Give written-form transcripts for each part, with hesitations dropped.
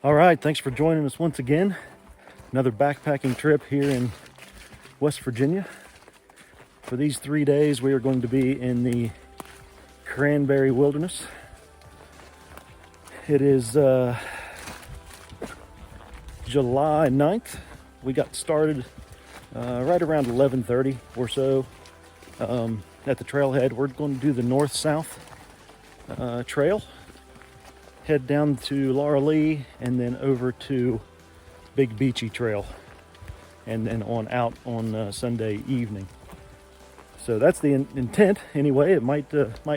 All right, thanks for joining us once again. Another backpacking trip here in West Virginia. For these 3 days, we are going to be in the Cranberry Wilderness. It is July 9th. We got started right around 11:30 or so at the trailhead. We're going to do the north-south trail. Head down to Laura Lee and then over to Big Beachy Trail, and then on out on Sunday evening. So that's the intent anyway. It might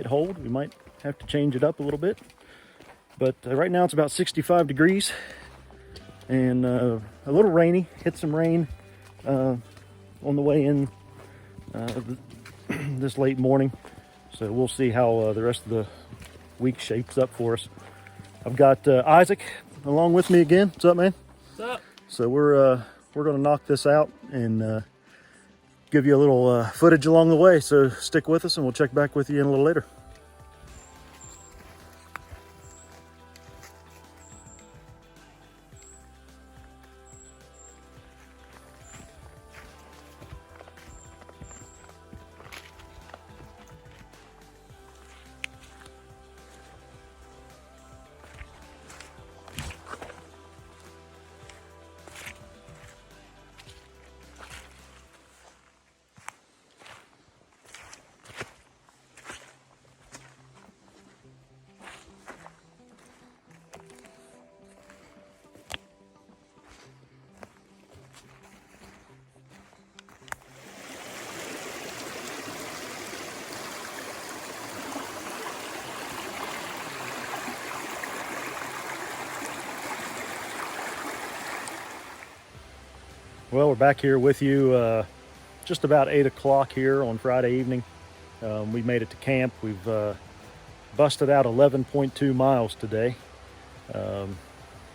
hold. We might have to change it up a little bit, but right now it's about 65 degrees and a little rainy. Hit some rain on the way in this late morning, so we'll see how the rest of the week shapes up for us. I've got Isaac along with me again. What's up, man? What's up? So we're gonna knock this out and give you a little footage along the way. So stick with us, and we'll check back with you in a little later. Well, we're back here with you just about 8 o'clock here on Friday evening. We made it to camp. We've busted out 11.2 miles today.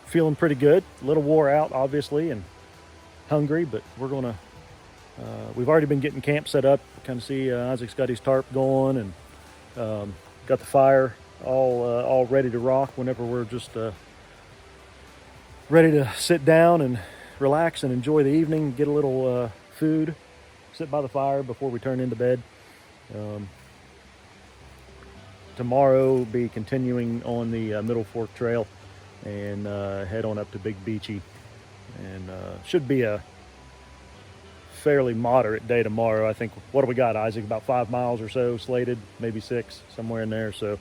Feeling pretty good. A little wore out, obviously, and hungry, but we're gonna, we've already been getting camp set up. Kind of see Isaac's got his tarp going and got the fire all ready to rock whenever we're just ready to sit down and relax and enjoy the evening, get a little food, sit by the fire before we turn into bed. Tomorrow we'll be continuing on the Middle Fork Trail and head on up to Big Beachy, and should be a fairly moderate day tomorrow. I think, what do we got, Isaac? About 5 miles or so slated, maybe 6, somewhere in there. So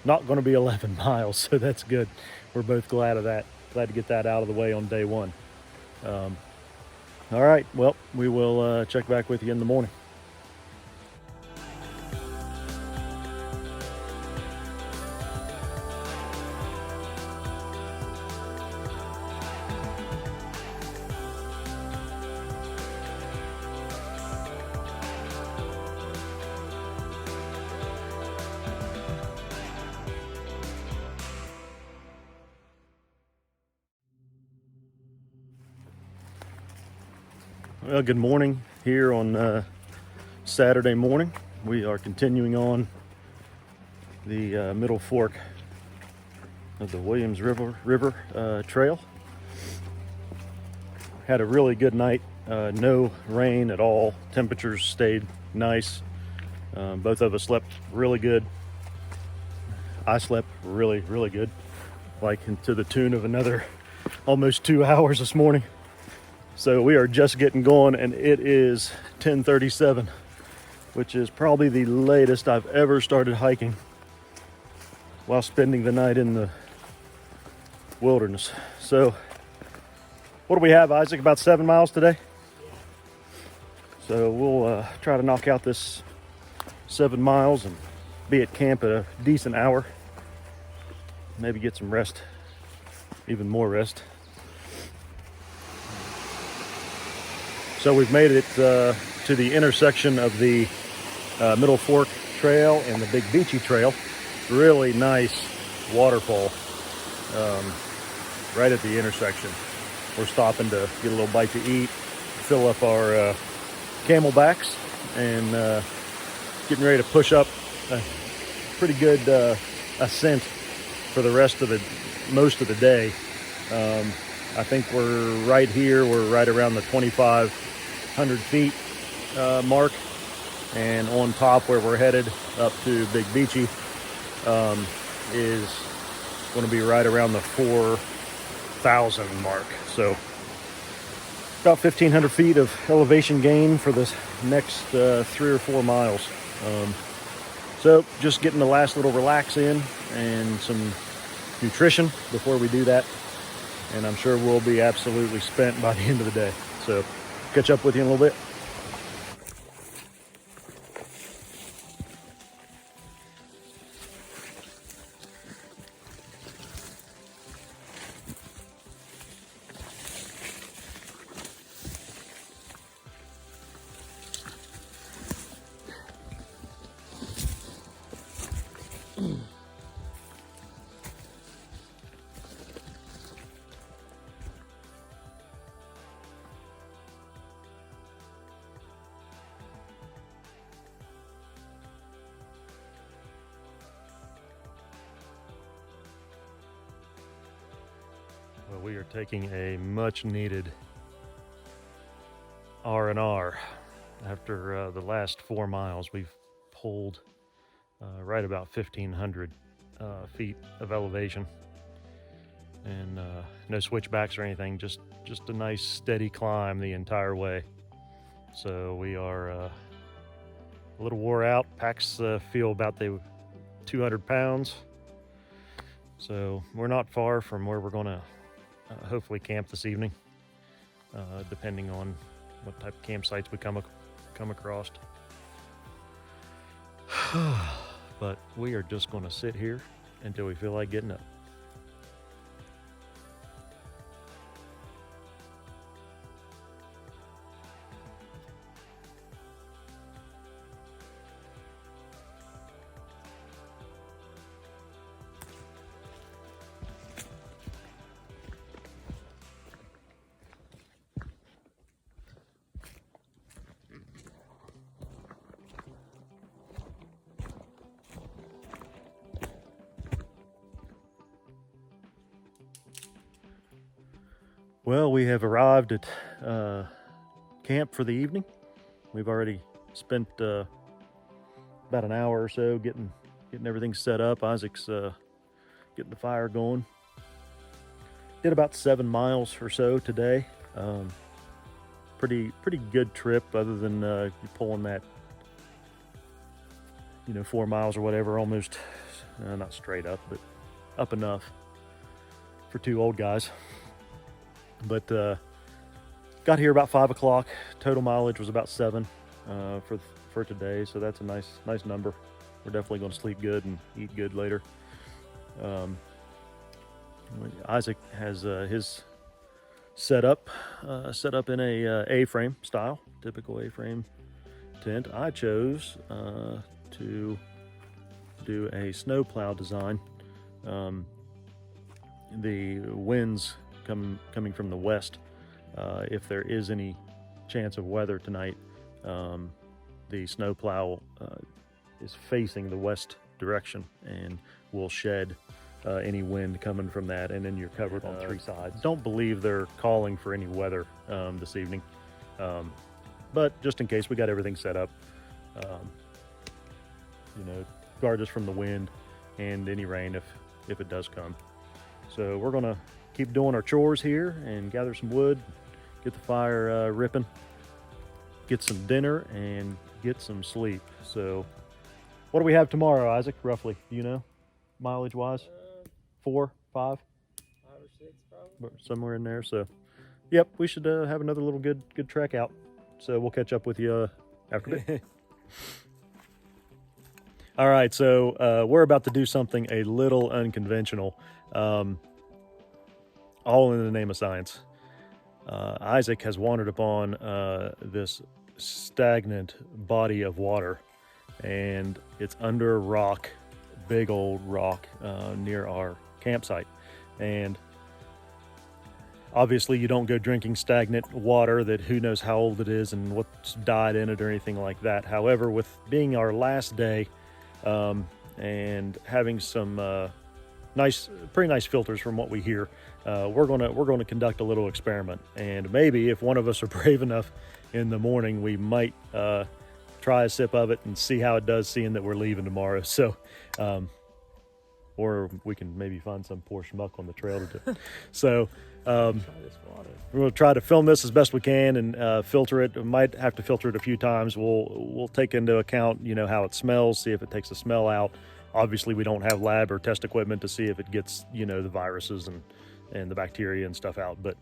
not going to be 11 miles, so that's good. We're both glad of that. Glad to get that out of the way on day one. All right, well, we will check back with you in the morning. Well, good morning here on Saturday morning. We are continuing on the Middle Fork of the Williams River Trail. Had a really good night. No rain at all. Temperatures stayed nice. Both of us slept really good. I slept really good, like to the tune of another almost 2 hours this morning. So we are just getting going, and it is 10:37, which is probably the latest I've ever started hiking while spending the night in the wilderness. So what do we have, Isaac? About 7 miles today? So we'll try to knock out this 7 miles and be at camp at a decent hour. Maybe get some rest, even more rest. So we've made it to the intersection of the Middle Fork Trail and the Big Beachy Trail. Really nice waterfall right at the intersection. We're stopping to get a little bite to eat, fill up our camelbacks, and getting ready to push up a pretty good ascent for the rest of the most of the day. I think we're right here. We're right around the 2,500 feet mark, and on top where we're headed up to Big Beachy is going to be right around the 4,000 mark. So about 1,500 feet of elevation gain for the next 3 or 4 miles. So just getting the last little relax in and some nutrition before we do that. And I'm sure we'll be absolutely spent by the end of the day. So catch up with you in a little bit. Well, we are taking a much needed R&R. After the last 4 miles, we've pulled right about 1,500 feet of elevation, and no switchbacks or anything, just a nice steady climb the entire way. So we are a little wore out. Packs feel about 200 pounds. So we're not far from where we're gonna hopefully camp this evening, depending on what type of campsites we come across. But we are just going to sit here until we feel like getting up. Well, we have arrived at camp for the evening. We've already spent about an hour or so getting everything set up. Isaac's getting the fire going. Did about 7 miles or so today. Pretty good trip, other than you pulling that 4 miles or whatever, almost not straight up, but up enough for 2 old guys. But got here about 5 o'clock. Total mileage was about 7 for today, so that's a nice number. We're definitely going to sleep good and eat good later. Isaac has his set up in a A-frame style, typical A-frame tent. I chose to do a snowplow design. The winds coming from the west. If there is any chance of weather tonight, the snowplow is facing the west direction and will shed any wind coming from that, and then you're covered on 3 sides. Don't believe they're calling for any weather this evening, but just in case, we got everything set up, guard us from the wind and any rain if it does come. So we're gonna keep doing our chores here and gather some wood, get the fire ripping, get some dinner, and get some sleep. So what do we have tomorrow, Isaac, roughly? Do you know, mileage wise? 4, 5? 5 or 6 probably. Somewhere in there. So yep, we should have another little good trek out. So we'll catch up with you after a bit. All right, so we're about to do something a little unconventional. All in the name of science. Isaac has wandered upon this stagnant body of water, and it's under a rock, big old rock near our campsite. And obviously you don't go drinking stagnant water that who knows how old it is and what's died in it or anything like that. However, with being our last day and having some pretty nice filters from what we hear. We're gonna conduct a little experiment, and maybe if one of us are brave enough in the morning, we might try a sip of it and see how it does, seeing that we're leaving tomorrow. So, or we can maybe find some poor schmuck on the trail to do it. So, we're gonna try to film this as best we can and filter it. We might have to filter it a few times. We'll take into account, you know, how it smells, see if it takes the smell out. Obviously, we don't have lab or test equipment to see if it gets, you know, the viruses and the bacteria and stuff out. But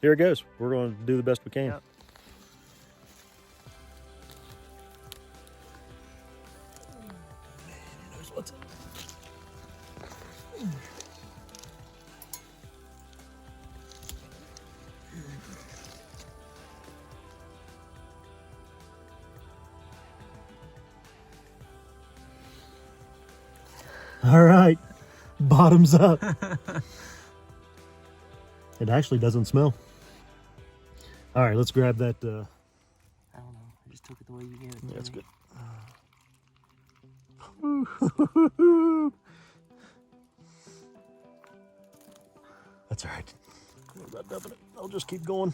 here it goes. We're going to do the best we can. Yep. All right, bottoms up. It actually doesn't smell. All right, let's grab that. I don't know. I just took it the way you gave it to me. That's good. That's all right. I'm not dumping it. I'll just keep going.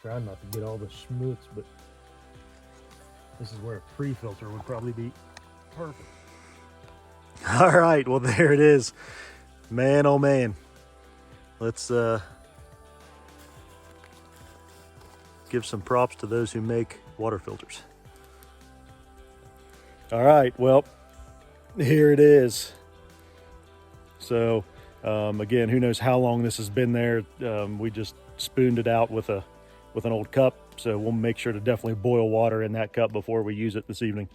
Trying not to get all the schmutz, but this is where a pre-filter would probably be perfect. All right, well, there it is. Man, oh man. Let's give some props to those who make water filters. All right, well, here it is. So again, who knows how long this has been there. We just spooned it out with an old cup, so we'll make sure to definitely boil water in that cup before we use it this evening.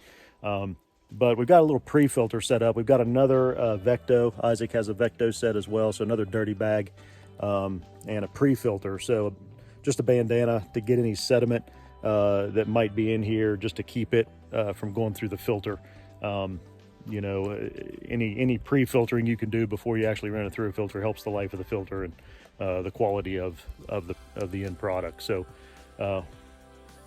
But we've got a little pre-filter set up. We've got another Vecto. Isaac has a Vecto set as well, so another dirty bag and a pre-filter. So just a bandana to get any sediment that might be in here, just to keep it from going through the filter. You know, any pre-filtering you can do before you actually run it through a filter helps the life of the filter and the quality of the end product. So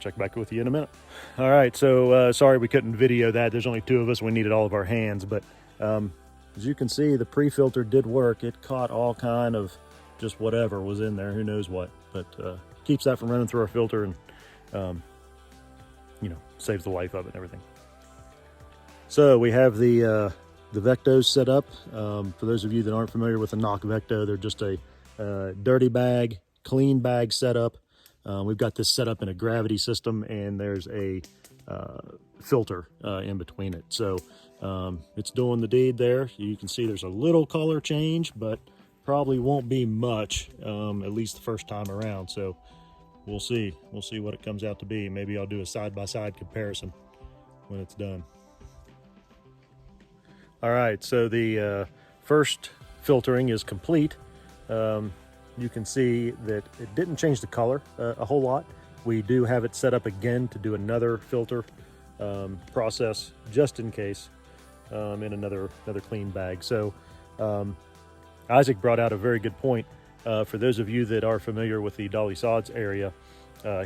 check back with you in a minute. All right, so sorry we couldn't video that. There's only two of us. We needed all of our hands, but as you can see, the pre-filter did work. It caught all kind of just whatever was in there, who knows what, but keeps that from running through our filter and you know, saves the life of it and everything. So we have the Vectos set up. For those of you that aren't familiar with the CNOC Vecto, they're just a dirty bag, clean bag setup. We've got this set up in a gravity system, and there's a filter in between it. So it's doing the deed there. You can see there's a little color change, but probably won't be much, at least the first time around. So we'll see. We'll see what it comes out to be. Maybe I'll do a side-by-side comparison when it's done. All right, so the first filtering is complete. You can see that it didn't change the color a whole lot. We do have it set up again to do another filter process just in case in another clean bag. So Isaac brought out a very good point. For those of you that are familiar with the Dolly Sods area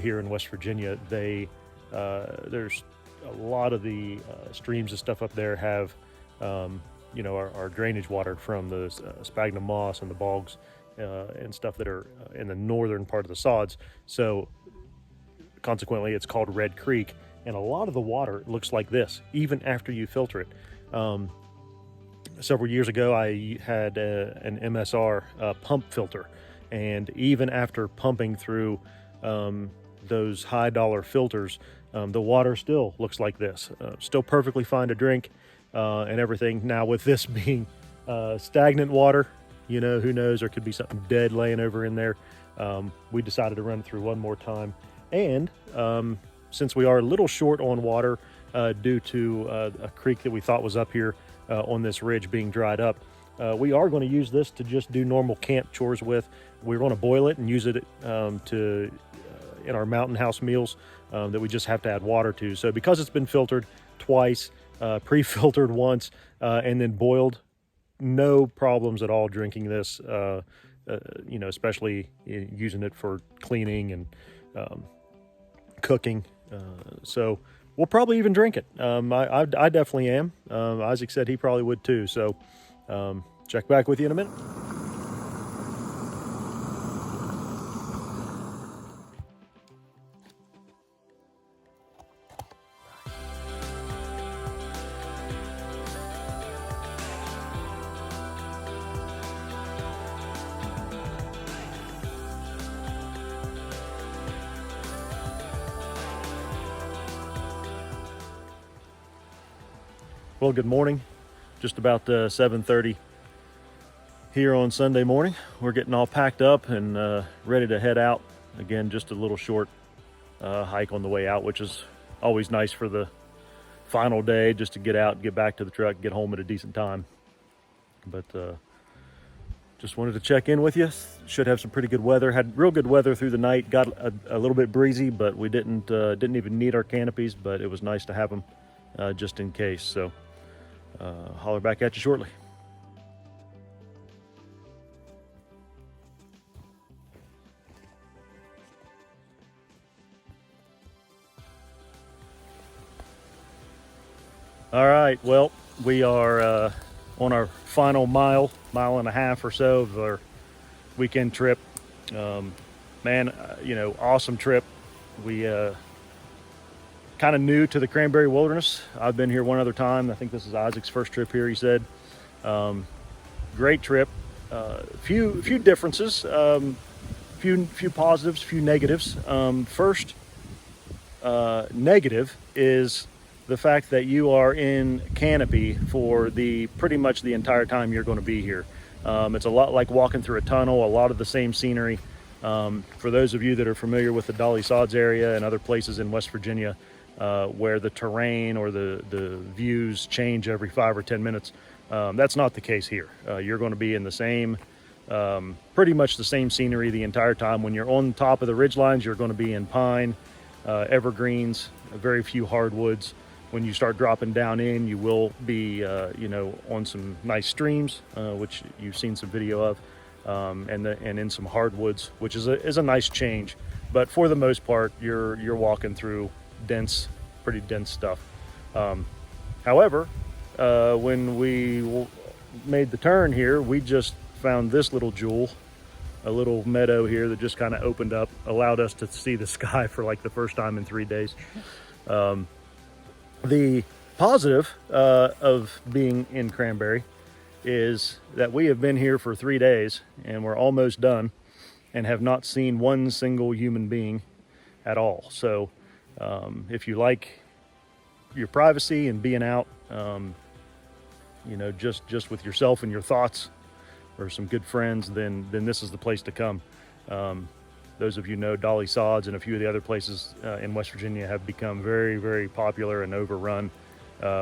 here in West Virginia, there's a lot of the streams and stuff up there have you know, our drainage water from the sphagnum moss and the bogs and stuff that are in the northern part of the sods. So consequently, it's called Red Creek, and a lot of the water looks like this even after you filter it. Several years ago, I had an MSR pump filter, and even after pumping through those high dollar filters, the water still looks like this. Still perfectly fine to drink and everything. Now with this being stagnant water, you know, who knows, there could be something dead laying over in there. We decided to run it through one more time, and since we are a little short on water due to a creek that we thought was up here on this ridge being dried up, we are going to use this to just do normal camp chores with. We're going to boil it and use it in our mountain house meals that we just have to add water to. So because it's been filtered twice, pre-filtered once, and then boiled no problems at all drinking this, you know, especially using it for cleaning and cooking. So we'll probably even drink it. I definitely am. Isaac said he probably would too. So check back with you in a minute. Well, good morning. Just about 7:30 here on Sunday morning. We're getting all packed up and ready to head out. Again, just a little short hike on the way out, which is always nice for the final day, just to get out, get back to the truck, get home at a decent time. But just wanted to check in with you. Should have some pretty good weather. Had real good weather through the night. Got a little bit breezy, but we didn't even need our canopies, but it was nice to have them just in case. So holler back at you shortly. All right, well, we are on our final mile and a half or so of our weekend trip. Man, you know, awesome trip. We kind of new to the Cranberry Wilderness. I've been here one other time. I think this is Isaac's first trip here, he said. Great trip. Few differences, few positives, few negatives. First negative is the fact that you are in canopy for pretty much the entire time you're going to be here. It's a lot like walking through a tunnel, a lot of the same scenery. For those of you that are familiar with the Dolly Sods area and other places in West Virginia, where the terrain or the views change every 5 or 10 minutes. That's not the case here. You're going to be in the same, pretty much the same scenery the entire time. When you're on top of the ridge lines, you're going to be in pine, evergreens, very few hardwoods. When you start dropping down in, you will be, you know, on some nice streams, which you've seen some video of, and in some hardwoods, which is a nice change. But for the most part, you're walking through pretty dense stuff. However, when we made the turn here, we just found this little jewel, a little meadow here that just kind of opened up, allowed us to see the sky for like the first time in 3 days. The positive of being in Cranberry is that we have been here for 3 days and we're almost done and have not seen one single human being at all. So if you like your privacy and being out, you know, just with yourself and your thoughts, or some good friends, then this is the place to come. Those of you know Dolly Sods and a few of the other places in West Virginia have become very, very popular and overrun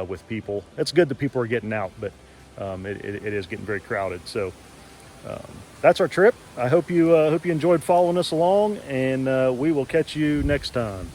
with people. It's good that people are getting out, but it is getting very crowded. So that's our trip. I hope you enjoyed following us along, and we will catch you next time.